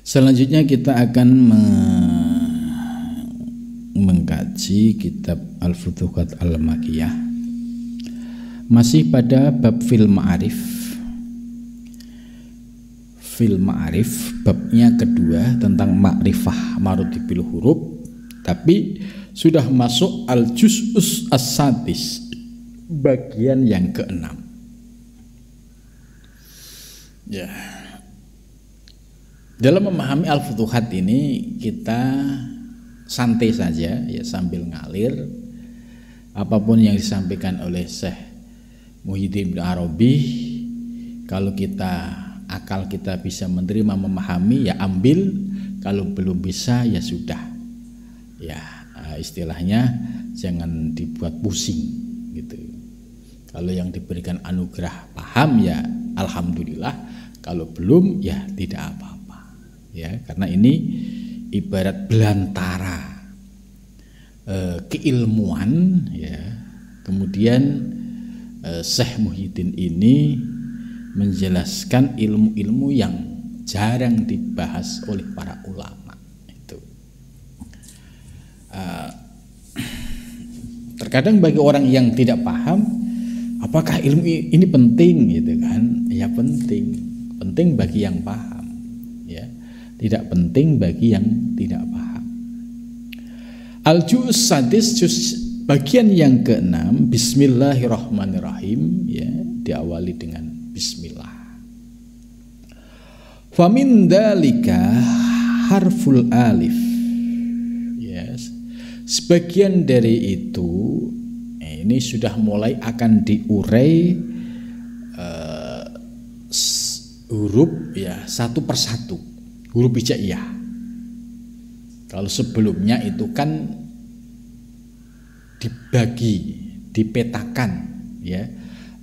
Selanjutnya kita akan mengkaji kitab Al-Futuhat Al-Makkiyah, masih pada bab fil ma'arif. Fil ma'arif babnya kedua tentang ma'rifah maratibil huruf, tapi sudah masuk al-juz'us as-sadis, bagian yang keenam. Ya. Dalam memahami Al-Futuhat ini kita santai saja ya, sambil ngalir. Apapun yang disampaikan oleh Syekh Muhyiddin Ibn Arabi, kalau akal kita bisa menerima, memahami, ya ambil. Kalau belum bisa ya sudah. Ya, istilahnya jangan dibuat pusing gitu. Kalau yang diberikan anugerah paham ya alhamdulillah, kalau belum ya tidak apa-apa. Ya, karena ini ibarat belantara keilmuan ya. Kemudian Syekh Muhyiddin ini menjelaskan ilmu-ilmu yang jarang dibahas oleh para ulama itu. Terkadang bagi orang yang tidak paham, apakah ilmu ini penting gitu kan? Ya penting bagi yang paham ya. Tidak penting bagi yang tidak paham. Al-Juz Sadis, bagian yang keenam, Bismillahirrahmanirrahim ya, diawali dengan Bismillah. Famin dalika harful alif. Yes. Sebagian dari itu ini sudah mulai akan diurai huruf ya, satu persatu. Huruf hijaiyah. Kalau sebelumnya itu kan dibagi, dipetakan ya.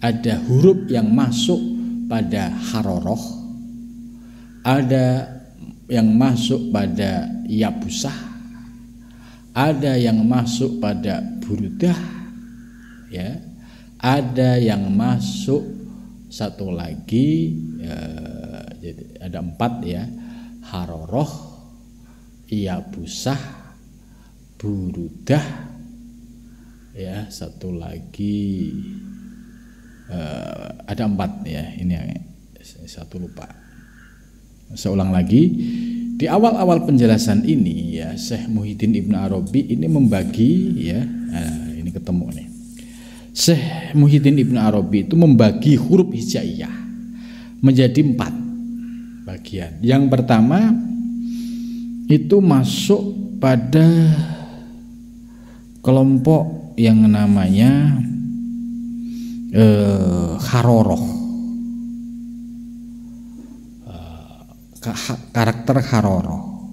Ada huruf yang masuk pada haroroh, ada yang masuk pada yabusah, ada yang masuk pada burudah ya, ada yang masuk satu lagi jadi ada 4 ya, haroroh, yabusah, burudah ya, satu lagi ada 4 ya, ini yang satu lupa. Saya ulang lagi, di awal-awal penjelasan ini ya, Syekh Muhyiddin Ibn Arabi ini membagi ya, ini ketemu nih. Syekh Muhyiddin Ibn Arabi itu membagi huruf hijaiyah menjadi 4 bagian. Yang pertama itu masuk pada kelompok yang namanya haroroh, karakter haroroh.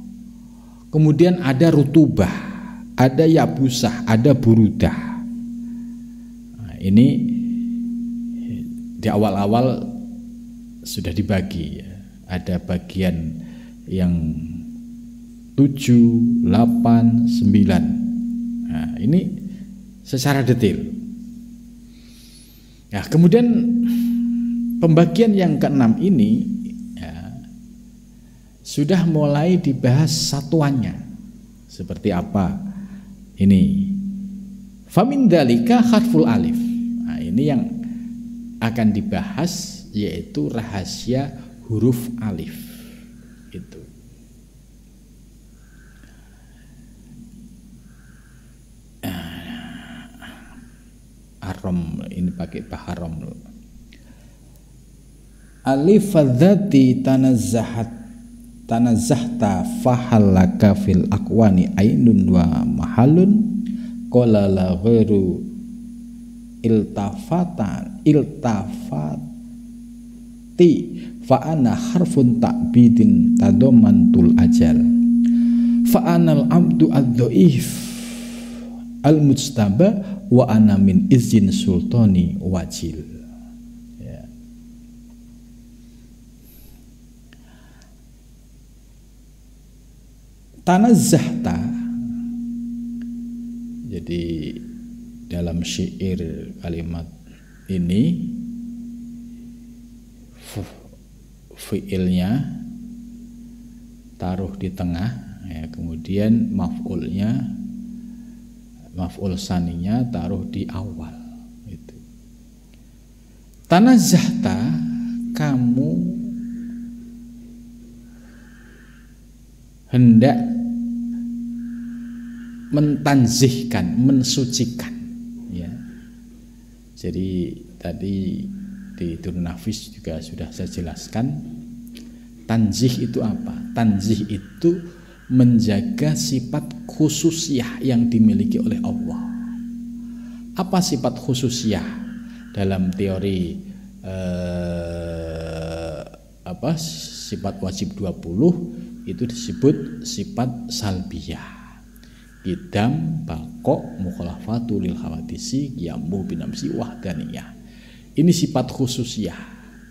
Kemudian ada rutubah, ada yabusah, ada burudah. Nah, ini di awal-awal sudah dibagi ya. Ada bagian yang 7, 8, 9. Nah, ini secara detail. Nah, kemudian pembagian yang keenam ini ya, sudah mulai dibahas satuannya. Seperti apa? Ini famin dalika harful alif. Nah, ini yang akan dibahas, yaitu rahasia huruf alif itu. Arom, ini pakai baharom. Alif adzati tanazzahta fahallaka fil aqwani ainun wa mahalun qala la ghairu iltafati fa'ana harfun ta'bidin tadomantul ajal fa'anal amdu ad-dhaif al-mujtaba wa ana min izin sultani wajil ya. Tanazzahta, jadi dalam syair kalimat ini fiilnya taruh di tengah, ya, kemudian maf'ul saninya taruh di awal. Itu. Tanazzahta, kamu hendak mentanzihkan, mensucikan, ya. Jadi tadi di Durrun Nafis juga sudah saya jelaskan, tanzih itu apa? Tanzih itu menjaga sifat khususiyah yang dimiliki oleh Allah. Apa sifat khususiyah? Dalam teori sifat wajib 20 itu disebut sifat salbiyah. Qidam, baqo, mukhalafatu lil hawadisi, qiyamu binafsi wahdaniyah. Ini sifat khususiyah.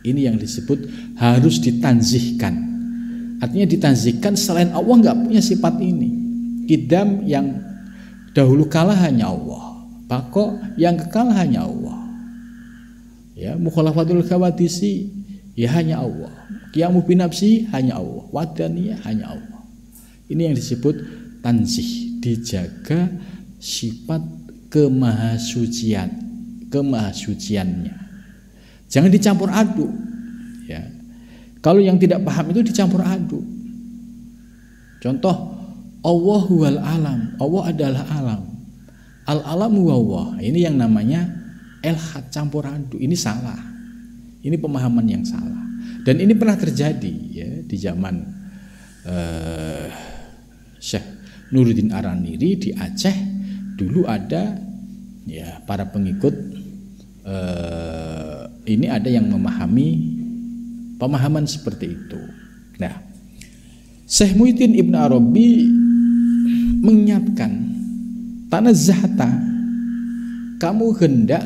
Ini yang disebut harus ditanzihkan. Artinya ditanzihkan, selain Allah nggak punya sifat ini. Qidam yang dahulu kala hanya Allah. Baqo yang kekal hanya Allah. Ya, mukhalafatul hawadisi ya hanya Allah. Qiyamu binafsi hanya Allah. Wahdaniyah hanya Allah. Ini yang disebut tanzih, dijaga sifat kemahasuciannya. Jangan dicampur aduk, ya. Kalau yang tidak paham itu dicampur aduk. Contoh, Allah huwal alam, Allah adalah alam. Al-alam huwa Allah. Ini yang namanya ilhad, campur aduk. Ini salah. Ini pemahaman yang salah. Dan ini pernah terjadi, ya, di zaman Syekh Nuruddin Araniri di Aceh. Dulu ada, ya, para pengikut ini ada yang memahami pemahaman seperti itu. Nah, Syekh Muhyiddin Ibn Arabi mengingatkan, tanazzahta, kamu hendak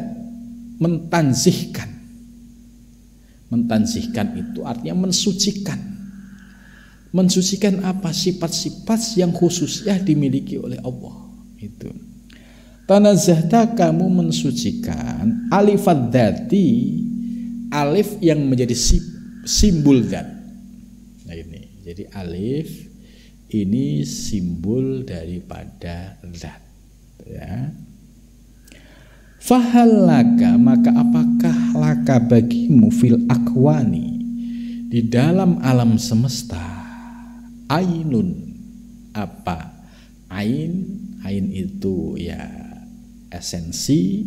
mentanzihkan. Mentanzihkan itu artinya mensucikan. Mensucikan apa? Sifat-sifat yang khususnya dimiliki oleh Allah. Itu. Tanazzahta, kamu mensucikan alifad dzati, alif yang menjadi simbol zat. Nah ini, jadi alif ini simbol daripada zat, ya. Fahallaka, maka apakah laka bagimu fil akwani, di dalam alam semesta, ainun, apa? Ain itu ya esensi,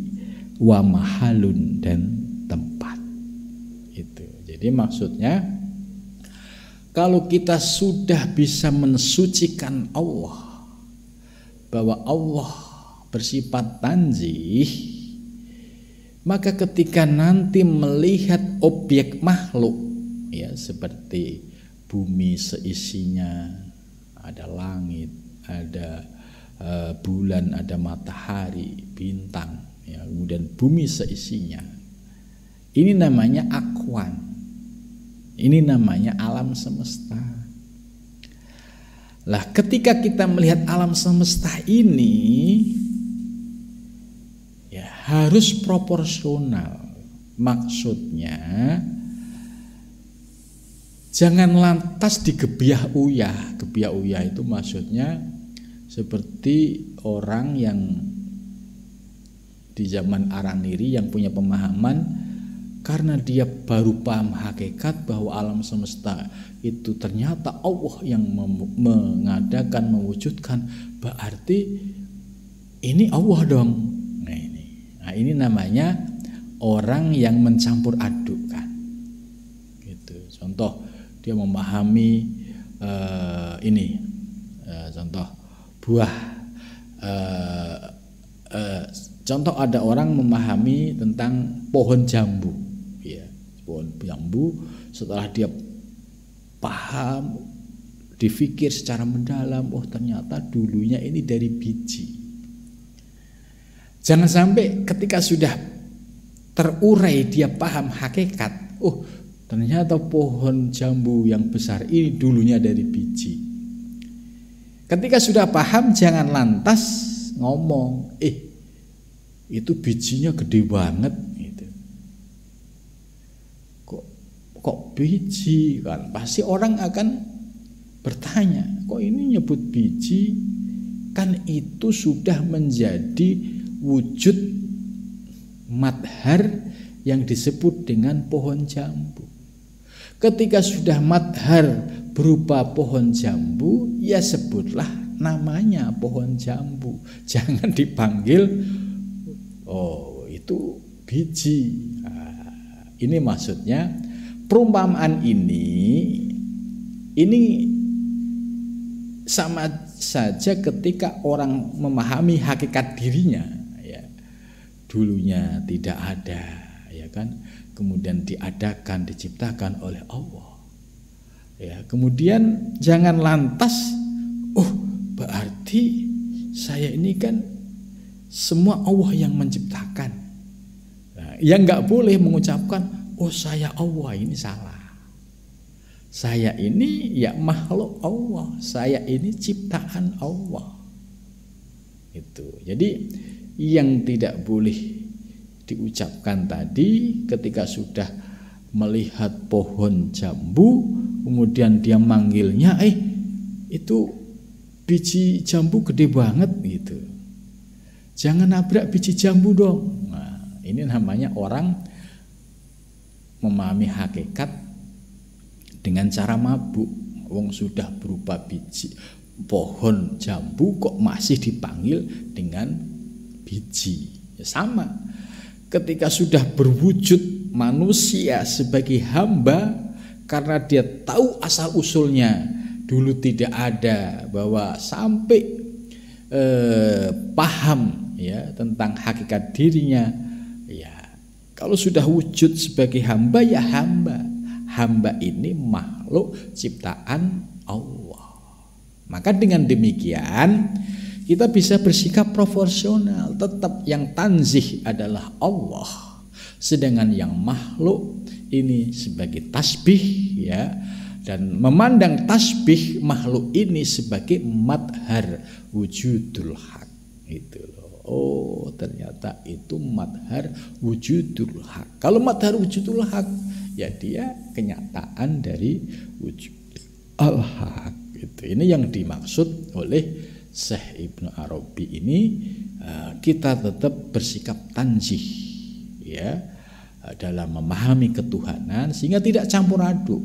wa mahalun, dan tempat. Itu. Jadi maksudnya, kalau kita sudah bisa mensucikan Allah, bahwa Allah bersifat tanzih, maka ketika nanti melihat objek makhluk, ya, seperti bumi seisinya, ada langit, ada bulan, ada matahari, bintang, ya, kemudian bumi seisinya. Ini namanya akwan. Ini namanya alam semesta. Lah, ketika kita melihat alam semesta ini, ya, harus proporsional. Maksudnya jangan lantas digebiah uyah. Gebiah uyah itu maksudnya seperti orang yang di zaman Araniri yang punya pemahaman, karena dia baru paham hakikat bahwa alam semesta itu ternyata Allah yang mengadakan, mewujudkan, berarti ini Allah dong. Nah ini namanya orang yang mencampur adukkan. Gitu. Contoh, dia memahami contoh buah. Contoh, ada orang memahami tentang pohon jambu, ya, pohon jambu. Setelah dia paham, difikir secara mendalam, oh ternyata dulunya ini dari biji. Jangan sampai ketika sudah terurai dia paham hakikat, oh ternyata pohon jambu yang besar ini dulunya dari biji. Ketika sudah paham, jangan lantas ngomong, itu bijinya gede banget gitu. Kok biji kan? Pasti orang akan bertanya, kok ini nyebut biji? Kan itu sudah menjadi wujud madhar yang disebut dengan pohon jambu. Ketika sudah madhar berupa pohon jambu, ya sebutlah namanya pohon jambu. Jangan dipanggil, oh itu biji. Nah, ini maksudnya perumpamaan ini sama saja ketika orang memahami hakikat dirinya, ya. Dulunya tidak ada, ya kan? Kemudian diadakan, diciptakan oleh Allah. Ya, kemudian jangan lantas, oh berarti saya ini kan semua Allah yang menciptakan. Nah, yang nggak boleh mengucapkan, oh saya Allah, ini salah. Saya ini ya makhluk Allah, saya ini ciptaan Allah. Itu. Jadi yang tidak boleh diucapkan tadi ketika sudah melihat pohon jambu, kemudian dia manggilnya, itu biji jambu gede banget gitu. Jangan nabrak biji jambu dong. Nah, ini namanya orang memahami hakikat dengan cara mabuk. Wong sudah berupa biji pohon jambu kok masih dipanggil dengan biji. Ya sama. Ketika sudah berwujud manusia sebagai hamba, karena dia tahu asal usulnya, dulu tidak ada, bahwa sampai paham ya tentang hakikat dirinya, ya kalau sudah wujud sebagai hamba, ya hamba ini makhluk ciptaan Allah. Maka dengan demikian kita bisa bersikap proporsional. Tetap yang tanzih adalah Allah, sedangkan yang makhluk ini sebagai tasbih, ya, dan memandang tasbih makhluk ini sebagai madhar wujudul haq. Itu loh. Oh, ternyata itu madhar wujudul haq. Kalau madhar wujudul haq, ya dia kenyataan dari wujud al-haq. Itu. Ini yang dimaksud oleh Syekh Ibnu Arabi ini. Kita tetap bersikap tanzih, ya, dalam memahami ketuhanan sehingga tidak campur aduk.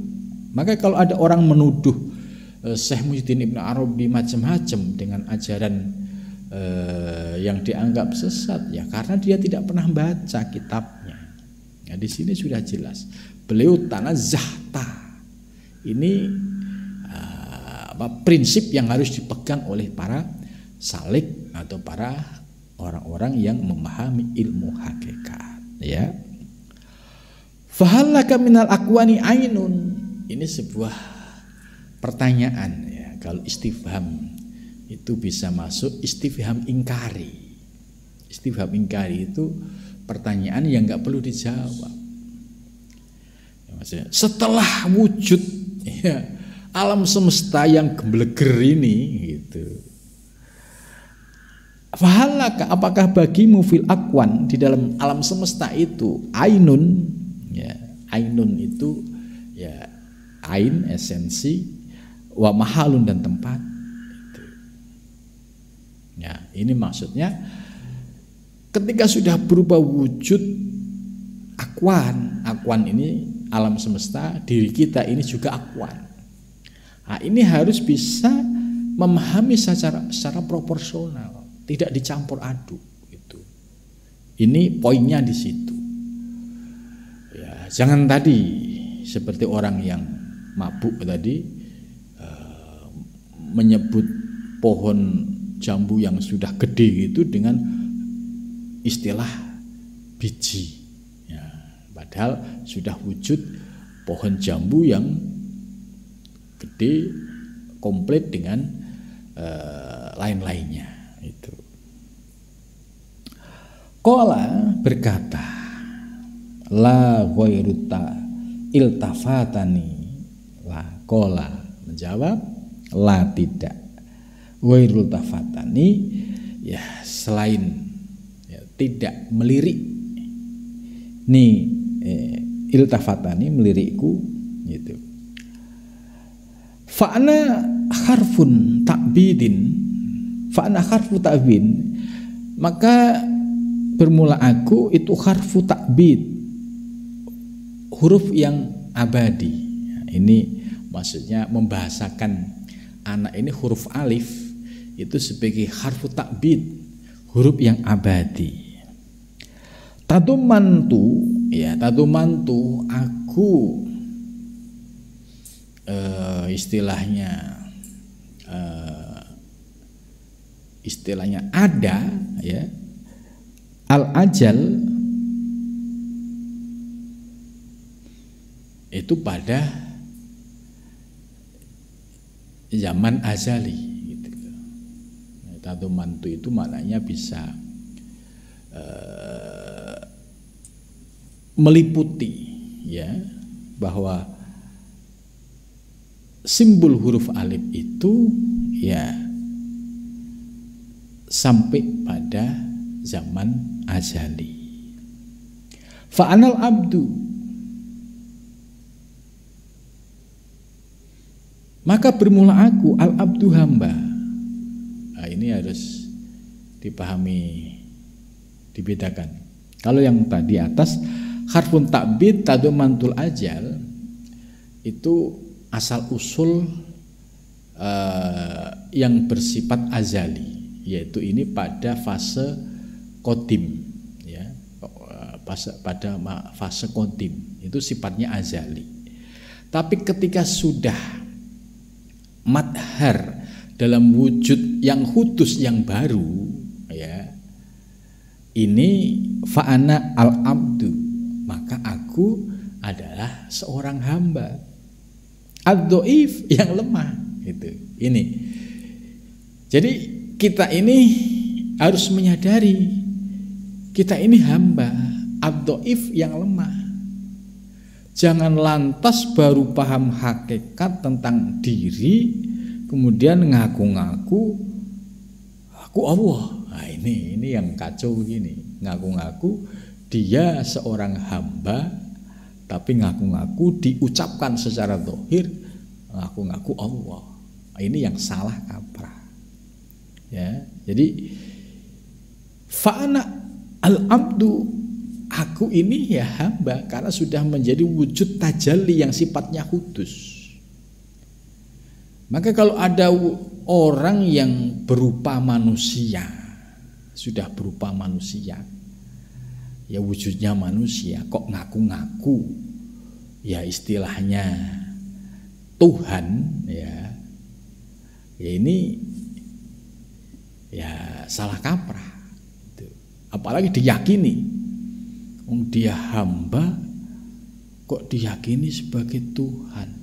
Maka kalau ada orang menuduh Syekh Muhyiddin Ibnu Arabi macam-macam dengan ajaran yang dianggap sesat, ya karena dia tidak pernah baca kitabnya. Nah, di sini sudah jelas beliau tanazzahta. Ini prinsip yang harus dipegang oleh para salik atau para orang-orang yang memahami ilmu hakikat, ya. Fahallaka minal aqwani ainun. Ini sebuah pertanyaan, ya. Kalau istifham itu bisa masuk istifham ingkari. Istifham ingkari itu pertanyaan yang nggak perlu dijawab. Ya, maksudnya setelah wujud, ya, alam semesta yang gembleger ini, gitu. Fahalaka, apakah bagimu fil akwan, di dalam alam semesta itu ainun, ya, ainun itu ya ain esensi, wa mahalun dan tempat. Gitu. Ya, ini maksudnya ketika sudah berubah wujud akwan, akwan ini alam semesta, diri kita ini juga akwan. Nah, ini harus bisa memahami secara proporsional, tidak dicampur aduk. Gitu. Ini poinnya di situ. Ya, jangan tadi seperti orang yang mabuk tadi menyebut pohon jambu yang sudah gede itu dengan istilah biji. Ya, padahal sudah wujud pohon jambu yang gede, komplit dengan lain-lainnya. Itu. Qala berkata, la ghairuta iltafatani. La qala menjawab, la tidak. Ghairul tafatani, ya selain ya, tidak melirik. Iltafatani melirikku, gitu. Fa'ana harfun ta'bidin, fa'ana harfu ta'bid, maka bermula aku itu harfu ta'bid, huruf yang abadi. Ini maksudnya membahasakan anak ini huruf alif itu sebagai harfu ta'bid, huruf yang abadi. Tadumantu, ya tadumantu aku istilahnya ada, ya, al ajal itu pada zaman azali gitu. Tadumantu itu maknanya bisa meliputi, ya, bahwa simbol huruf alif itu ya sampai pada zaman azali. Fa'anal abdu, maka bermula aku, al abdu hamba. Nah, ini harus dipahami, dibedakan. Kalau yang tadi atas harfun ta'bid tadumantul ajal itu asal usul yang bersifat azali, yaitu ini pada fase qadim, ya, pada fase qadim itu sifatnya azali. Tapi ketika sudah madhar dalam wujud yang khusus yang baru, ya, ini fa'ana al abdu, maka aku adalah seorang hamba ad-dhaif yang lemah, itu. Ini. Jadi kita ini harus menyadari kita ini hamba ad-dhaif yang lemah. Jangan lantas baru paham hakikat tentang diri kemudian ngaku-ngaku aku Allah. Nah, ini yang kacau begini. Ngaku-ngaku dia seorang hamba, tapi ngaku-ngaku diucapkan secara zahir ngaku-ngaku Allah. Ini yang salah kaprah. Ya, jadi fa'ana al-abdu, aku ini ya hamba karena sudah menjadi wujud tajalli yang sifatnya kudus. Maka kalau ada orang yang berupa manusia, sudah berupa manusia, ya wujudnya manusia, kok ngaku-ngaku ya istilahnya Tuhan, ya ini ya salah kaprah. Apalagi diyakini, dia hamba kok diyakini sebagai Tuhan.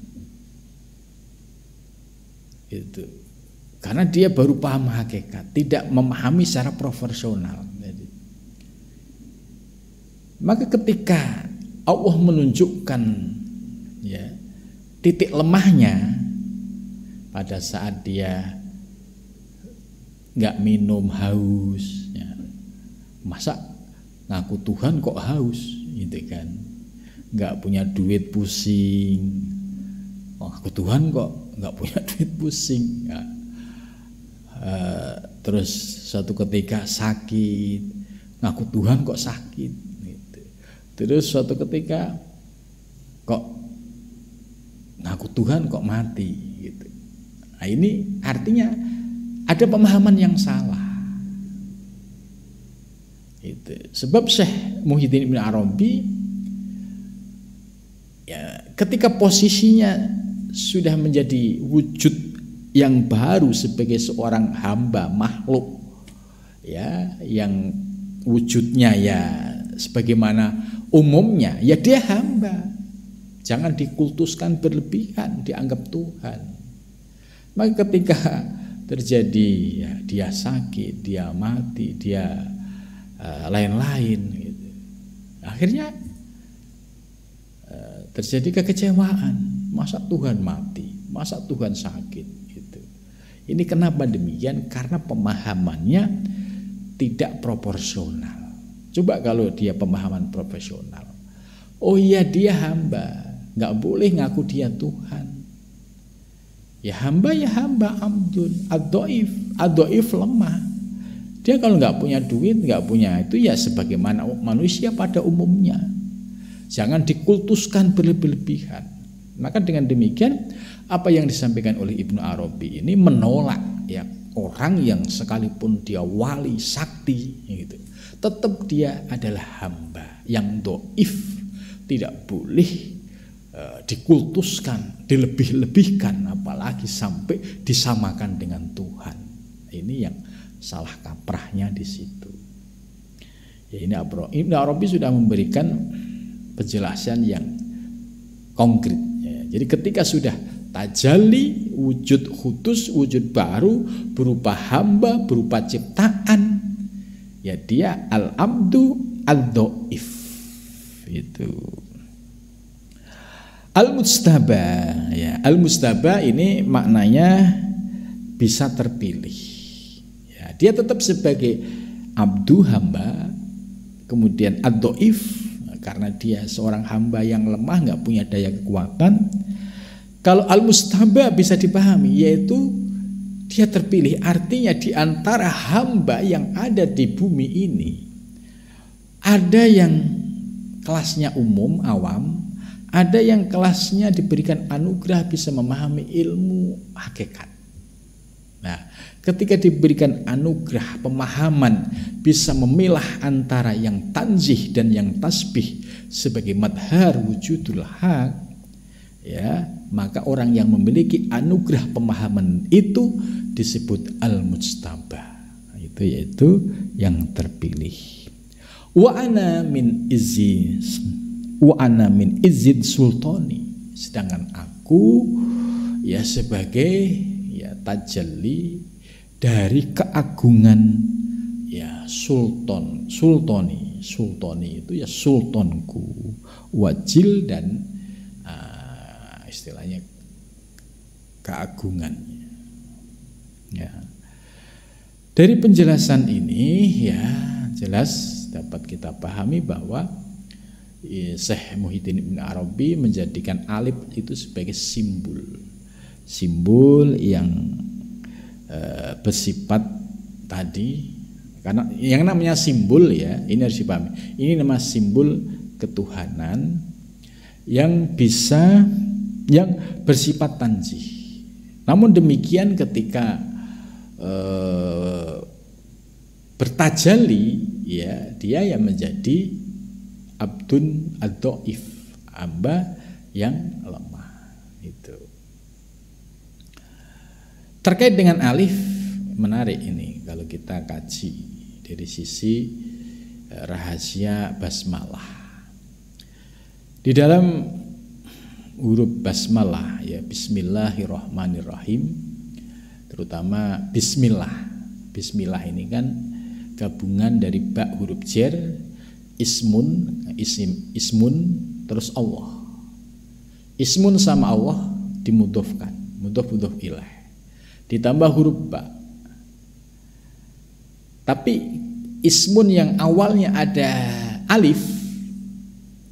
Itu karena dia baru paham hakikat, tidak memahami secara profesional. Jadi, maka ketika Allah menunjukkan, ya, titik lemahnya pada saat dia nggak minum haus, ya, masa ngaku Tuhan kok haus, gitu kan? Nggak punya duit pusing, ngaku Tuhan kok nggak punya duit pusing, ya. Terus suatu ketika sakit, ngaku Tuhan kok sakit, gitu. Terus suatu ketika kok ngaku Tuhan kok mati, gitu. Nah, ini artinya ada pemahaman yang salah. Itu sebab Syekh Muhyiddin Ibn Arabi, ya, ketika posisinya sudah menjadi wujud yang baru sebagai seorang hamba makhluk, ya, yang wujudnya ya sebagaimana umumnya, ya dia hamba, jangan dikultuskan berlebihan, dianggap Tuhan. Maka ketika terjadi, ya, dia sakit, dia mati, dia lain-lain, gitu, akhirnya terjadi kekecewaan. Masa Tuhan mati, masa Tuhan sakit, gitu. Ini kenapa demikian? Karena pemahamannya tidak proporsional. Coba kalau dia pemahaman profesional, oh iya dia hamba, nggak boleh ngaku dia Tuhan. Ya hamba abdun, ad-dhaif lemah. Dia kalau nggak punya duit, nggak punya itu ya sebagaimana manusia pada umumnya. Jangan dikultuskan berlebih-lebihan. Maka dengan demikian apa yang disampaikan oleh Ibnu Arabi ini menolak ya orang yang sekalipun dia wali sakti gitu, tetap dia adalah hamba yang dhaif, tidak boleh dikultuskan, dilebih-lebihkan, apalagi sampai disamakan dengan Tuhan. Ini yang salah kaprahnya di situ. Ya, ini Ibnu Arabi sudah memberikan penjelasan yang konkret. Ya, jadi ketika sudah tajalli, wujud khusus, wujud baru berupa hamba, berupa ciptaan, ya dia al-abdu al-dhaif. Itu. Al-mujtaba, ya, al-mujtaba ini maknanya bisa terpilih. Ya, dia tetap sebagai abdu, hamba, kemudian ad-dhaif karena dia seorang hamba yang lemah, nggak punya daya kekuatan. Kalau al-mujtaba bisa dipahami, yaitu dia terpilih, artinya di antara hamba yang ada di bumi ini ada yang kelasnya umum, awam, ada yang kelasnya diberikan anugerah bisa memahami ilmu hakikat. Nah, ketika diberikan anugerah pemahaman bisa memilah antara yang tanzih dan yang tasbih sebagai madhar wujudul haq, ya, maka orang yang memiliki anugerah pemahaman itu disebut al-mujtaba. Itu yaitu yang terpilih. Wa ana min izzid sultani, sedangkan aku ya sebagai ya tajalli dari keagungan ya sultani itu ya sultanku, wajil dan istilahnya keagungannya. Ya. Dari penjelasan ini ya jelas dapat kita pahami bahwa Syekh Muhyiddin Ibn Arabi menjadikan alif itu sebagai simbol yang bersifat tadi, karena yang namanya simbol ya ini harus dipahami, ini nama simbol ketuhanan yang bisa yang bersifat tanzih. Namun demikian ketika bertajalli ya dia yang menjadi abdun ad-dhaif, hamba yang lemah. Itu terkait dengan alif, menarik ini kalau kita kaji dari sisi rahasia basmalah. Di dalam huruf basmalah ya bismillahirrahmanirrahim, terutama bismillah. Bismillah ini kan gabungan dari ba huruf jar, ismun terus Allah. Ismun sama Allah dimudhofkan, mudhof ilaih. Ditambah huruf ba. Tapi ismun yang awalnya ada alif,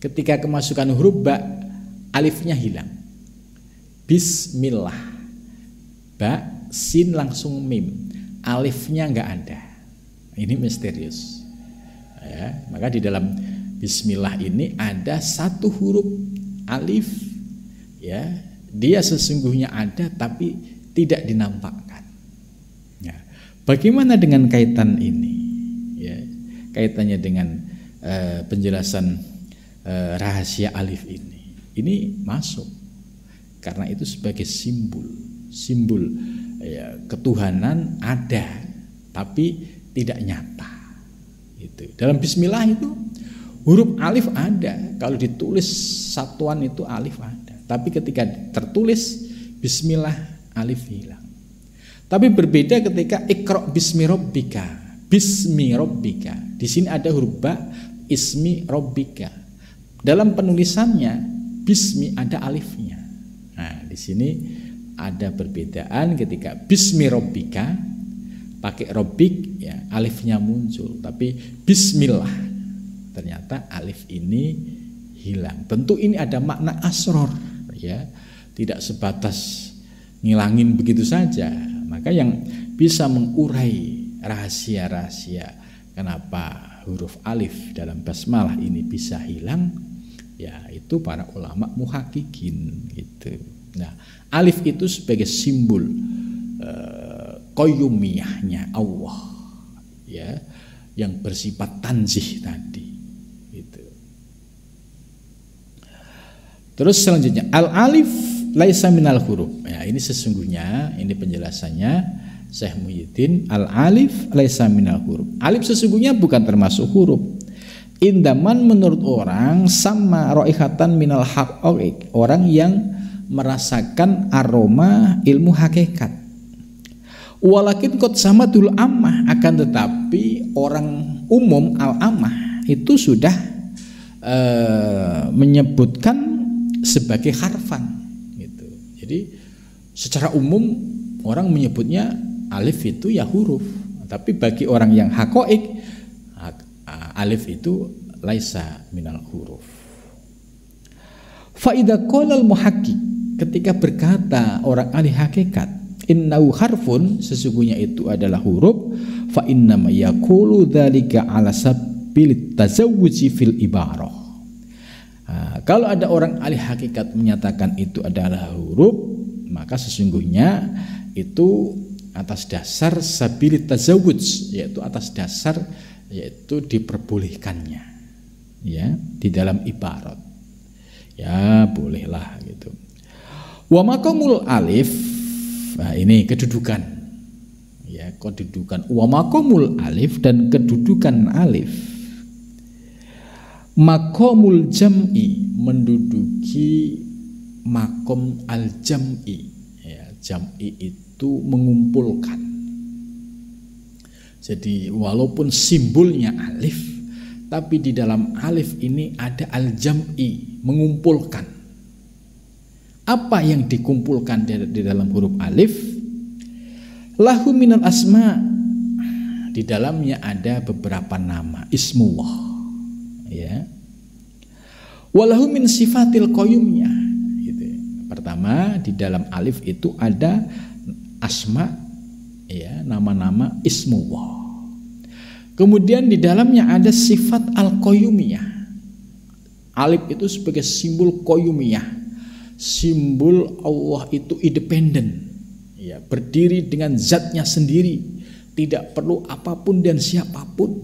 ketika kemasukan huruf ba, alifnya hilang. Bismillah, ba, sin langsung mim, alifnya nggak ada. Ini misterius. Ya, maka di dalam bismillah ini ada satu huruf alif, ya, dia sesungguhnya ada tapi tidak dinampakkan. Ya, bagaimana dengan kaitan ini? Ya, kaitannya dengan penjelasan rahasia alif ini. Ini masuk karena itu sebagai simbol ya, ketuhanan ada tapi tidak nyata. Itu dalam bismillah itu huruf alif ada, kalau ditulis satuan itu alif ada, tapi ketika tertulis bismillah alif hilang. Tapi berbeda ketika iqra bismi rabbika, di sini ada huruf ba, ismi rabbika. Dalam penulisannya bismi ada alifnya. Nah, di sini ada perbedaan ketika bismi rabbika pakai rabbik ya alifnya muncul, tapi bismillah ternyata alif ini hilang. Tentu ini ada makna asror ya, tidak sebatas ngilangin begitu saja. Maka yang bisa mengurai rahasia-rahasia kenapa huruf alif dalam basmalah ini bisa hilang, ya itu para ulama muhakkikin gitu. Nah, alif itu sebagai simbol qayyumiyahnya Allah, ya, yang bersifat tanzih tadi gitu. Terus selanjutnya al-alif laisa minal huruf. Ya, ini sesungguhnya, ini penjelasannya Syekh Muhyiddin, al-alif laisa minal huruf. Alif sesungguhnya bukan termasuk huruf. Indaman menurut orang sama raihatan minal haqaiq, orang yang merasakan aroma ilmu hakikat. Walakin qad samadul ammah, akan tetapi orang umum al-ammah itu sudah menyebutkan sebagai harfan gitu. Jadi secara umum orang menyebutnya alif itu ya huruf, tapi bagi orang yang haqaiq, alif itu laisa minal huruf. Fa idza qala al muhaqqiq, ketika berkata orang ahli hakikat, innahu harfun, sesungguhnya itu adalah huruf, fa innama yaqulu dzalika ala sabil tazawwuji fil ibarah. Kalau ada orang ahli hakikat menyatakan itu adalah huruf, maka sesungguhnya itu atas dasar sabil tazawwuj, yaitu atas dasar yaitu diperbolehkannya, ya, di dalam ibarat, ya bolehlah gitu. Wa maqamul alif, nah ini kedudukan, ya, kedudukan wa maqamul alif, dan kedudukan alif. Maqamul jam'i, menduduki makom al jam'i, ya, jam'i itu mengumpulkan. Jadi walaupun simbolnya alif, tapi di dalam alif ini ada al jam'i, mengumpulkan. Apa yang dikumpulkan di dalam huruf alif? Lahu minal asma, di dalamnya ada beberapa nama, ismullah, ya. Walahu min sifatil qayyumiyah gitu. Pertama, di dalam alif itu ada asma, ya, nama-nama ismullah. Kemudian di dalamnya ada sifat al-qayyumiyah. Alif itu sebagai simbol qayyumiyah, simbol Allah itu independen, ya, berdiri dengan zatnya sendiri, tidak perlu apapun dan siapapun.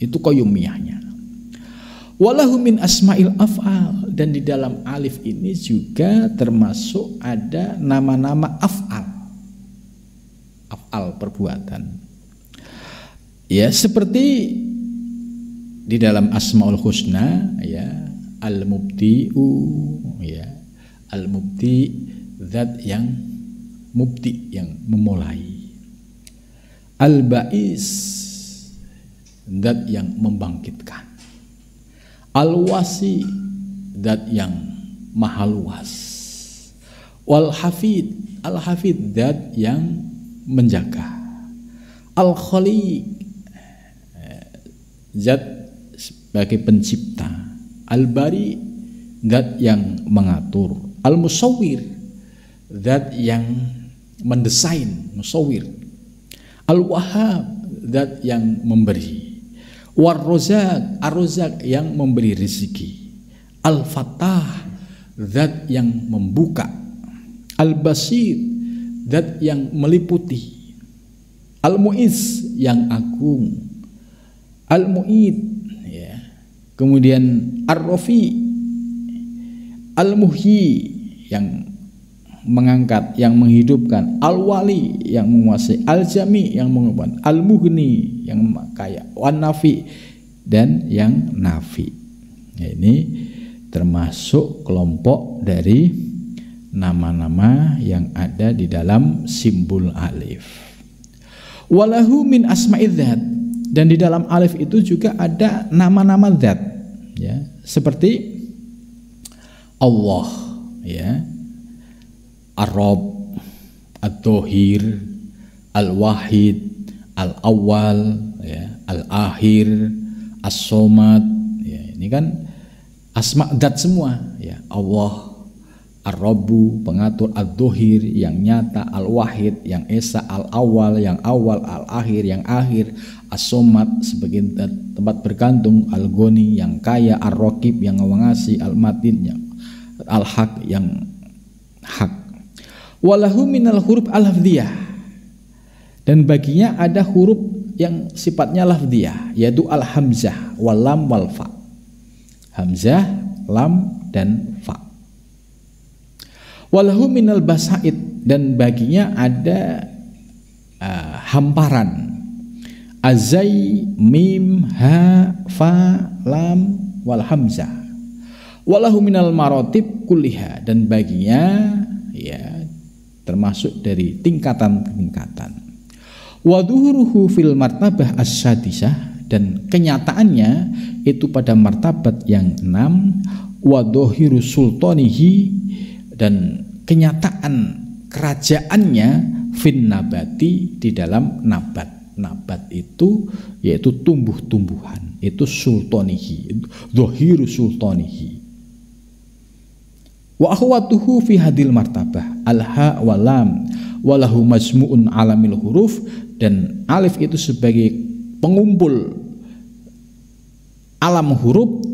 Itu qayyumiyahnya. Walahu min asma'il af'al, dan di dalam alif ini juga termasuk ada nama-nama af'al, af'al perbuatan. Ya, seperti di dalam Asmaul Husna, ya, al-mubdi'u, ya, al-mubdi, zat yang mubdi, yang memulai. Al-ba'is, zat yang membangkitkan. Al-wasi, zat yang maha luas. Wal-hafid, al-hafid, zat yang menjaga. Al-khaliq, zat sebagai pencipta. Al-bari, zat yang mengatur. Al-musawwir, zat yang mendesain, musawwir. Al-wahhab, zat yang memberi. War-rozak, ar-rozak yang memberi rezeki. Al-fatah, zat yang membuka. Al-basir, zat yang meliputi. Al-mu'iz, yang agung. Al-mu'id, ya. Kemudian ar-rafi, al-muhyi, yang mengangkat, yang menghidupkan. Al-wali, yang menguasai. Al-jami, yang mengumpulkan. Al-mughni, yang kaya. Wan-nafi, dan yang nafi. Ya, ini termasuk kelompok dari nama-nama yang ada di dalam simbol alif. Walahu min asma'iz zat, dan di dalam alif itu juga ada nama-nama zat, ya, seperti Allah, ya, Ar-Rabb, Ad-Dhahir, Al-Wahid, Al-Awwal, ya, Al-Akhir, As-Somad, ya, ini kan asma zat semua, ya, Allah, Ar-Rabbu pengatur, Ad-Dhohir yang nyata, Al-Wahid yang esa, Al-Awwal yang awal, Al-Akhir yang akhir, As-Somad sebagai tempat bergantung, Al-Ghani yang kaya, Ar-Raqib yang mengasihi, Al-Matin yang Al-Haq yang hak. Walahu minal huruf al-lafdhiyah, dan baginya ada huruf yang sifatnya lafdhiyah, yaitu al-hamzah, wal lam wal fa. Hamzah, lam dan fa. Walahu minal basaid, dan baginya ada hamparan, azai, mim, ha, fa, lam wal hamzah. Walahu minal marotib kulliha, dan baginya ya termasuk dari tingkatan-tingkatan. Waduhuruhu fil martabah as-sadisah, dan kenyataannya itu pada martabat yang 6. Wadohiru sultanihi, dan kenyataan kerajaannya fin nabati, di dalam nabat. Nabat itu yaitu tumbuh-tumbuhan, itu sultanihi, dohiru sultanihi. Wa akhwatuhu fi hadil martabah al-ha wal lam walahu majmu'un alamil huruf, dan alif itu sebagai pengumpul alam huruf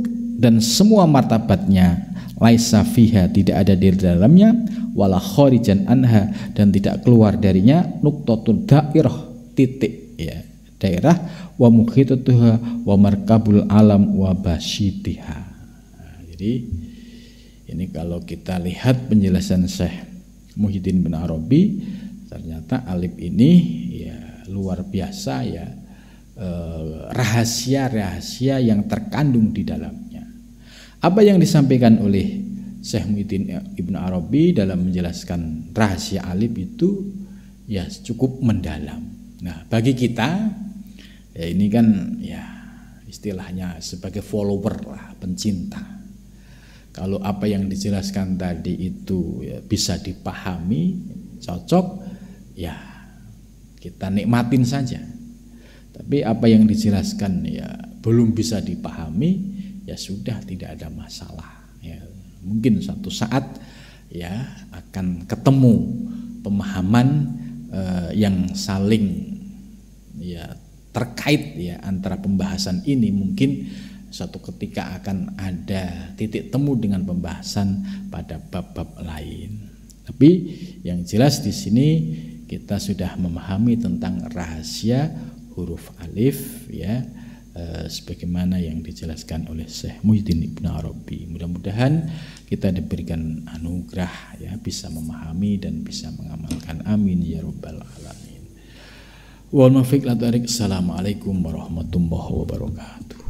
dan semua martabatnya, laisa fiha tidak ada di dalamnya, wala kharijan anha dan tidak keluar darinya, nuqtatun dairah titik ya daerah, wa mukhitatuha wa markabul alam wa basyitiha. Jadi ini kalau kita lihat penjelasan Syekh Muhyiddin bin Arabi, ternyata alif ini ya luar biasa ya, rahasia-rahasia yang terkandung di dalamnya. Apa yang disampaikan oleh Syekh Muhyiddin Ibn Arabi dalam menjelaskan rahasia alif itu ya cukup mendalam. Nah, bagi kita ya ini kan ya istilahnya sebagai follower lah, pencinta. Kalau apa yang dijelaskan tadi itu ya bisa dipahami, cocok, ya kita nikmatin saja. Tapi apa yang dijelaskan ya belum bisa dipahami, ya sudah, tidak ada masalah. Ya, mungkin suatu saat ya akan ketemu pemahaman yang saling ya terkait ya antara pembahasan ini. Mungkin suatu ketika akan ada titik temu dengan pembahasan pada bab-bab lain. Tapi yang jelas di sini kita sudah memahami tentang rahasia huruf alif ya, sebagaimana yang dijelaskan oleh Syekh Muhyiddin Ibn Arabi. Mudah-mudahan kita diberikan anugerah ya bisa memahami dan bisa mengamalkan. Amin ya rabbal alamin. Wal muwaffiq. Assalamualaikum warahmatullahi wabarakatuh.